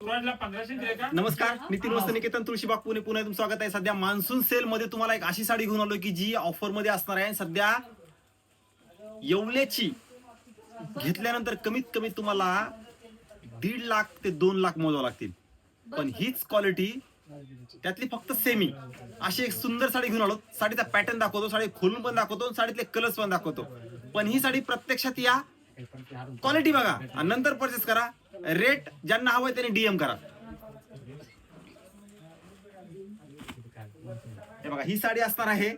नमस्कार, नितीन वस्त्र निकेतन तुळशीबाग पुणे पुन्हा तुमचं स्वागत आहे. सध्या मान्सून सेल मध्ये तुम्हाला एक अशी साडी घेऊन आलो की जी ऑफर मध्ये असणार आहे. सध्या येवल्याची घेतल्यानंतर कमीत कमी तुम्हाला 1.5 लाख ते 2 लाख मोजावं लागतील, पण हीच क्वालिटी त्यातली फक्त सेमी अशी एक सुंदर साडी घेऊन आलो. साडीचा पॅटर्न दाखवतो, साडी खोलून पण दाखवतो, साडीतले कलर्स पण दाखवतो. पण ही साडी प्रत्यक्षात या, क्वालिटी बघा आणि नंतर परचेस करा. रेट ज्यांना हवंय त्यांनी डीएम करा. हे बघा, ही साडी असणार आहे.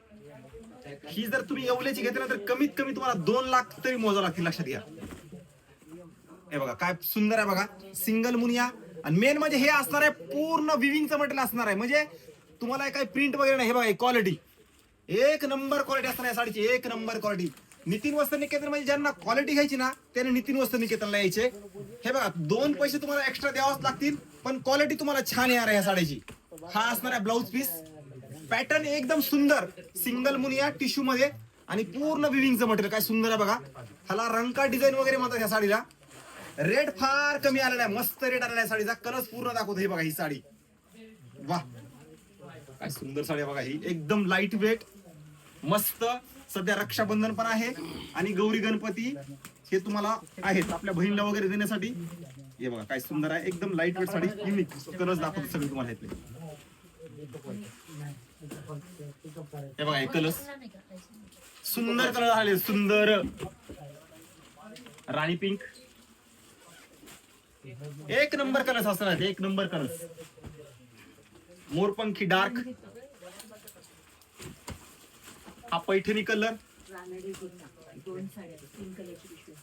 ही जर तुम्ही येवल्याची घेतली तर कमीत कमी तुम्हाला 2 लाख तरी मोजावं लागतील, लक्षात घ्या. हे बघा काय सुंदर आहे बघा, सिंगल मुनिया. आणि मेन म्हणजे हे असणार आहे पूर्ण विविंगचं मटेरियल असणार आहे, म्हणजे तुम्हाला काही प्रिंट वगैरे नाही. हे बघा क्वालिटी एक नंबर क्वालिटी असणार आहे साडीची, एक नंबर क्वालिटी. नितीन वस्त्र निकेतन म्हणजे ज्यांना क्वालिटी घ्यायची ना त्यांनी नितीन वस्त्र निकेतनला यायचे. हे बघा 2 पैसे तुम्हाला एक्स्ट्रा द्यावाच लागतील, पण क्वालिटी तुम्हाला छान येणार आहे या साडीची. हा असणार आहे ब्लाऊज पीस. पॅटर्न एकदम सुंदर, सिंगल मुनिया टिश्यू मध्ये आणि पूर्ण विविंगचं मटेरियल. काय सुंदर आहे बघा. ह्याला रंका डिझाईन वगैरे म्हणतात या साडीला. रेट फार कमी आलेला आहे, मस्त रेट आलेला आहे साडीचा. कलर्स पूर्ण दाखवतो. हे बघा ही साडी, वा काय सुंदर साडी आहे बघा. ही एकदम लाईट वेट मस्त. सध्या रक्षाबंधन पण आहे आणि गौरी गणपती हे तुम्हाला आहेत आपल्या बहिणीला वगैरे देण्यासाठी. हे बघा काय सुंदर आहे, एकदम light weight sari. Unique colours दाखवतो सगळे तुम्हाला इथले. हे बघा हे कलर्स सुंदर कलर आले, सुंदर राणी पिंक. एक नंबर कलर्स असणार, एक नंबर कलर्स. मोरपंखी डार्क, हा पैठणी कलर.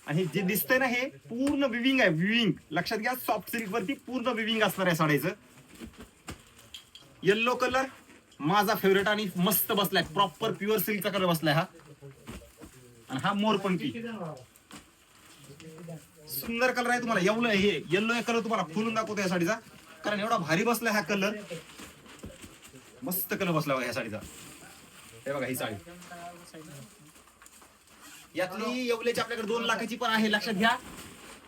आणि जे दिसतंय ना हे पूर्ण विविंग आहे, विविंग. लक्षात घ्या, सॉफ्ट सिल्क वरती पूर्ण विविंग असणार आहे साडीचं. येल्लो कलर माझा फेवरेट आणि मस्त बसलाय, प्रॉपर प्युअर सिल्कचा कलर बसलाय हा. आणि हा मोरपंखी सुंदर कलर आहे. तुम्हाला येवलं हे येल्लो कलर तुम्हाला फुलून दाखवतो या साडीचा, कारण एवढा भारी बसलाय हा कलर. मस्त कलर बसला बघा या साडीचा. हे बघा ही साडी यातली येवल्याची आपल्याकडे 2 लाखाची पण आहे, लक्षात घ्या.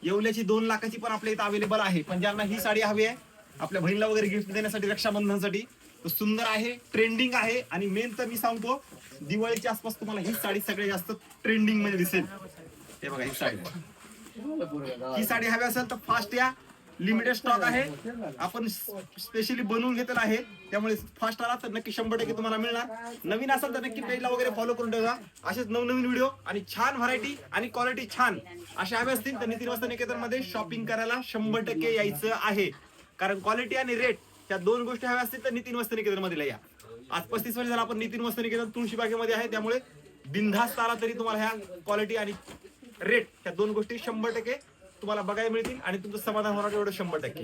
येवल्याची 2 लाखाची पण आपल्या इथं अवेलेबल आहे. पण ज्यांना ही साडी हवी आहे आपल्या बहिणीला वगैरे गिफ्ट देण्यासाठी रक्षाबंधनसाठी, तो सुंदर आहे, ट्रेंडिंग आहे. आणि मेन तर मी सांगतो, दिवाळीच्या आसपास तुम्हाला ही साडी सगळ्यात जास्त ट्रेंडिंग मध्ये दिसेल. हे बघा ही साडी, ही साडी हवी असेल तर फास्ट या. लिमिटेड स्टॉक आहे, आपण स्पेशली बनवून घेतलेला आहे, त्यामुळे फास्ट आला तर नक्की 100% तुम्हाला मिळणार. नवीन असेल तर नक्की पेजला वगैरे फॉलो करून ठेवा. असेच नवनवीन व्हिडिओ आणि छान व्हरायटी आणि क्वालिटी छान अशा हव्या असतील तर नितीन वस्त्र निकेतन मध्ये शॉपिंग करायला 100% यायचं आहे. कारण क्वालिटी आणि रेट या 2 गोष्टी हव्या असतील तर नितीन वस्त्र निकेतन मध्ये या. आज 35 वर्ष झाला आपण नितीन वस्त्र निकेतन तुळशीबागेमध्ये आहे, त्यामुळे बिनधास्त आला तरी तुम्हाला ह्या क्वालिटी आणि रेट या 2 गोष्टी 100% तुम्हाला बघायला मिळतील आणि तुमचं समाधान होणार एवढं 100%.